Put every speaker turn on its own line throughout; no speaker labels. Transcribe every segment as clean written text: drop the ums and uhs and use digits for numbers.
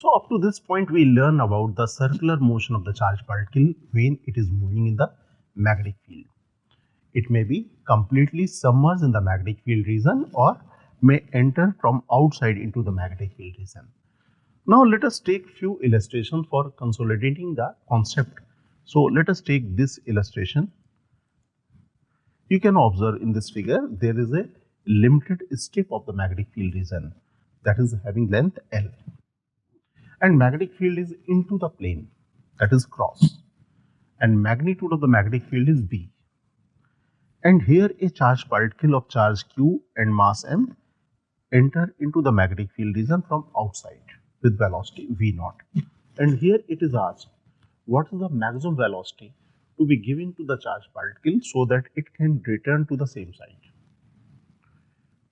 So up to this point, we learn about the circular motion of the charged particle when it is moving in the magnetic field. It may be completely submerged in the magnetic field region or may enter from outside into the magnetic field region. Now let us take few illustrations for consolidating the concept. So let us take this illustration. You can observe in this figure there is a limited strip of the magnetic field region that is having length L, and magnetic field is into the plane, that is cross, and magnitude of the magnetic field is B. And here a charged particle of charge Q and mass m enter into the magnetic field region from outside with velocity v0. And here it is asked, what is the maximum velocity to be given to the charged particle so that it can return to the same side?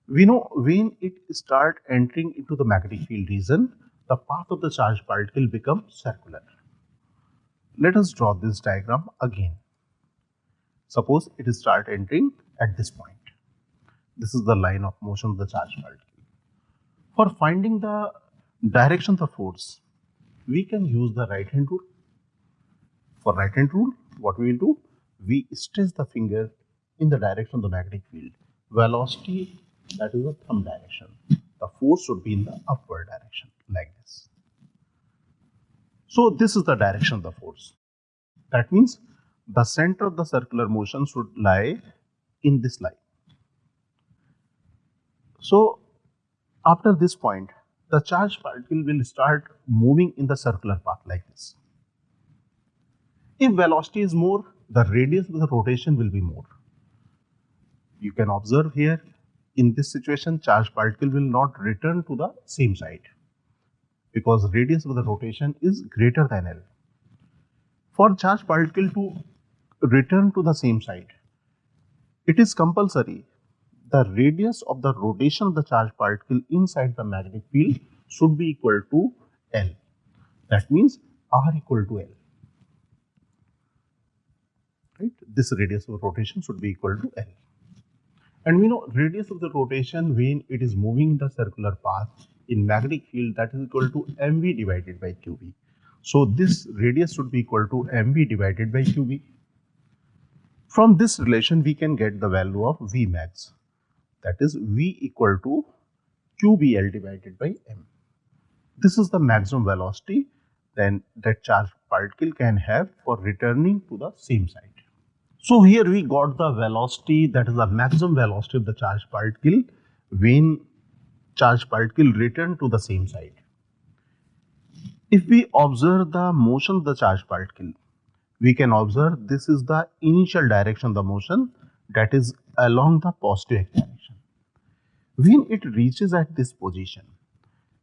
We know when it start entering into the magnetic field region, the path of the charged particle becomes circular. Let us draw this diagram again. Suppose it start entering at this point. This is the line of motion of the charged particle. For finding the direction of the force, we can use the right hand rule. For right hand rule, what we will do? We stretch the finger in the direction of the magnetic field. Velocity, that is the thumb direction. The force should be in the upward direction, like this. So this is the direction of the force. That means the center of the circular motion should lie in this line. So after this point, the charged particle will start moving in the circular path like this. If velocity is more, the radius of the rotation will be more. You can observe here, in this situation, charged particle will not return to the same side because radius of the rotation is greater than L. For charged particle to return to the same side, it is compulsory the radius of the rotation of the charged particle inside the magnetic field should be equal to L. That means R equal to L. Right? This radius of rotation should be equal to L. And we know radius of the rotation when it is moving in the circular path in magnetic field, that is equal to mv divided by qb. So this radius should be equal to mv divided by qb. From this relation, we can get the value of Vmax. That is V equal to QBL divided by M. This is the maximum velocity then that charged particle can have for returning to the same side. So here we got the velocity, that is the maximum velocity of the charged particle when charged particle return to the same side. If we observe the motion of the charged particle, we can observe this is the initial direction of the motion, that is along the positive x direction. When it reaches at this position,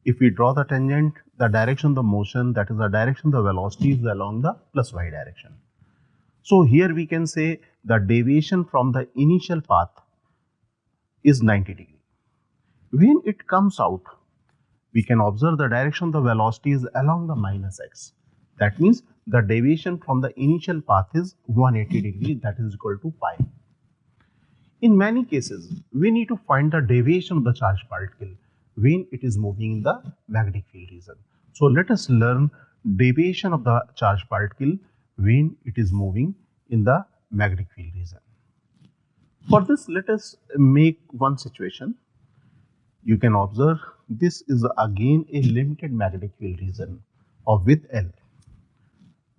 if we draw the tangent, the direction of the motion, that is the direction of the velocity, is along the plus y direction. So here we can say the deviation from the initial path is 90 degree. When it comes out, we can observe the direction of the velocity is along the minus x. That means the deviation from the initial path is 180 degree, that is equal to pi. In many cases, we need to find the deviation of the charged particle when it is moving in the magnetic field region. So let us learn deviation of the charged particle when it is moving in the magnetic field region. For this, let us make one situation. You can observe this is again a limited magnetic field region of width L.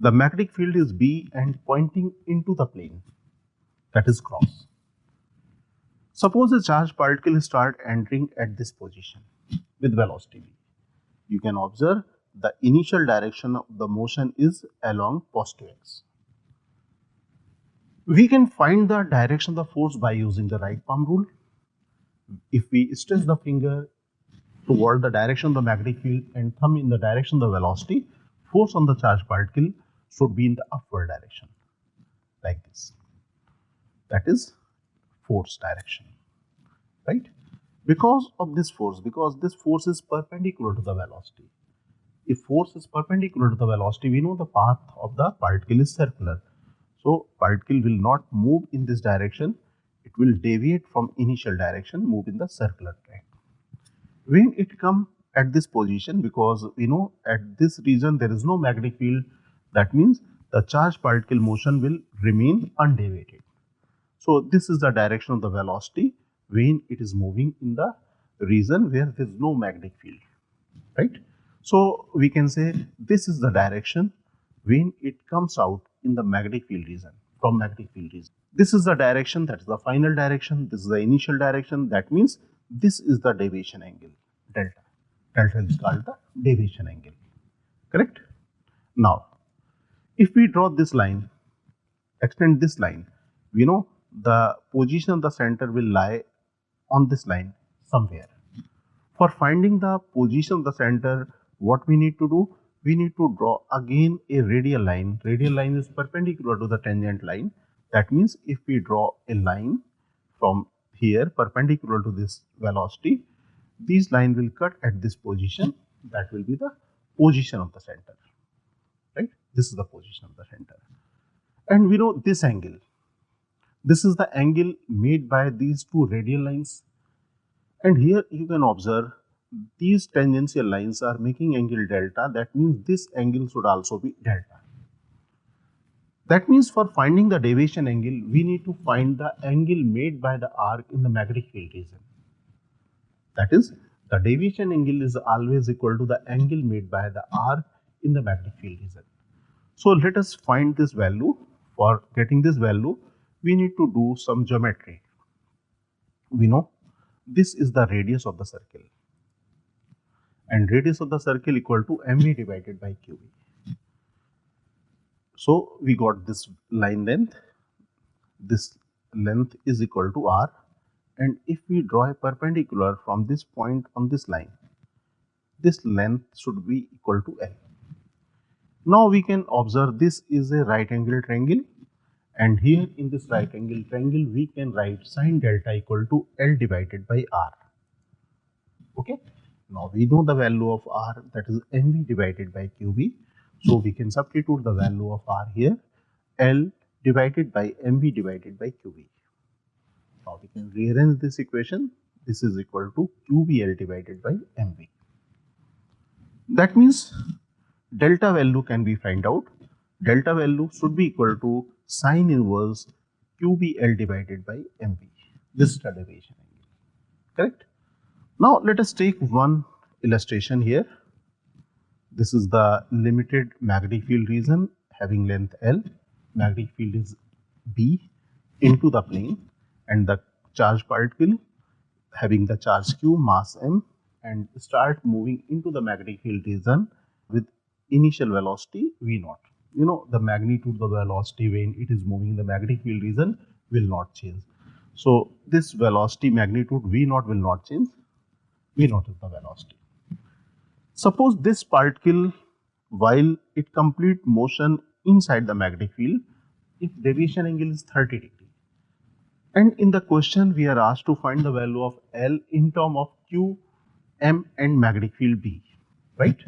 The magnetic field is B and pointing into the plane, that is cross. Suppose a charged particle start entering at this position with velocity v. You can observe the initial direction of the motion is along positive x. We can find the direction of the force by using the right palm rule. If we stretch the finger toward the direction of the magnetic field and thumb in the direction of the velocity, force on the charged particle should be in the upward direction, like this. That is force direction, right? Because this force is perpendicular to the velocity. If force is perpendicular to the velocity, we know the path of the particle is circular. So particle will not move in this direction. It will deviate from initial direction, move in the circular track. When it comes at this position, because at this region there is no magnetic field. That means the charged particle motion will remain undeviated. So this is the direction of the velocity when it is moving in the region where there is no magnetic field, right? So we can say this is the direction when it comes out in the magnetic field region, from magnetic field region. This is the direction, that is the final direction. This is the initial direction. That means this is the deviation angle, delta. Delta is called the deviation angle, correct? Now, if we draw this line, extend this line, we know the position of the center will lie on this line somewhere. For finding the position of the center, what we need to do? We need to draw again a radial line. Radial line is perpendicular to the tangent line. That means if we draw a line from here perpendicular to this velocity, these lines will cut at this position. That will be the position of the center, right? This is the position of the center. And we know this angle. This is the angle made by these two radial lines. And here you can observe these tangential lines are making angle delta. That means this angle should also be delta. That means for finding the deviation angle, we need to find the angle made by the arc in the magnetic field region. That is, the deviation angle is always equal to the angle made by the arc in the magnetic field region. So let us find this value. For getting this value, we need to do some geometry. We know this is the radius of the circle, and radius of the circle equal to mv divided by qv. So we got this line length. This length is equal to r, and if we draw a perpendicular from this point on this line, this length should be equal to L. Now we can observe this is a right angle triangle, and here in this right angle triangle we can write sine delta equal to L divided by R. Okay, now we know the value of R, that is mv divided by qv. So we can substitute the value of R here, L divided by mv divided by qv. Now we can rearrange this equation. This is equal to qvl divided by mv. That means delta value can be found out. Delta value should be equal to sine inverse qbl divided by mv. This is the deviation angle, correct? Now let us take one illustration here. This is the limited magnetic field region having length L. Magnetic field is B into the plane, and the charged particle having the charge q, mass m, and start moving into the magnetic field region with initial velocity v0. You know, the magnitude of the velocity when it is moving in the magnetic field region will not change. So this velocity magnitude v0 will not change. v0 is the velocity. Suppose this particle, while it complete motion inside the magnetic field, if deviation angle is 30 degree, and in the question we are asked to find the value of L in term of Q, M and magnetic field B, right?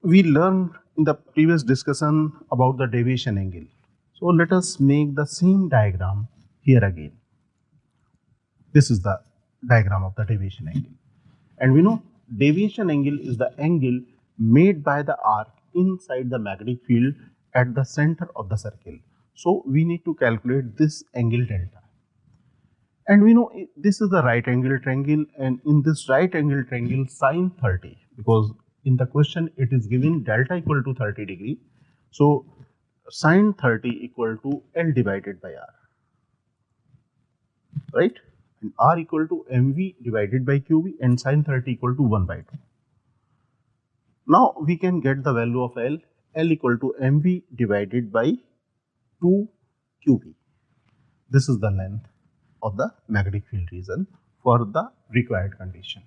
We learned in the previous discussion about the deviation angle. So let us make the same diagram here again. This is the diagram of the deviation angle, and we know deviation angle is the angle made by the arc inside the magnetic field at the center of the circle. So we need to calculate this angle delta. And we know this is the right angle triangle, and in this right angle triangle sine 30, because in the question it is given delta equal to 30 degree. So sine 30 equal to L divided by R, right? And R equal to mv divided by qv, and sine 30 equal to 1 by 2. Now we can get the value of L. L equal to mv divided by 2 qv. This is the length of the magnetic field region for the required condition.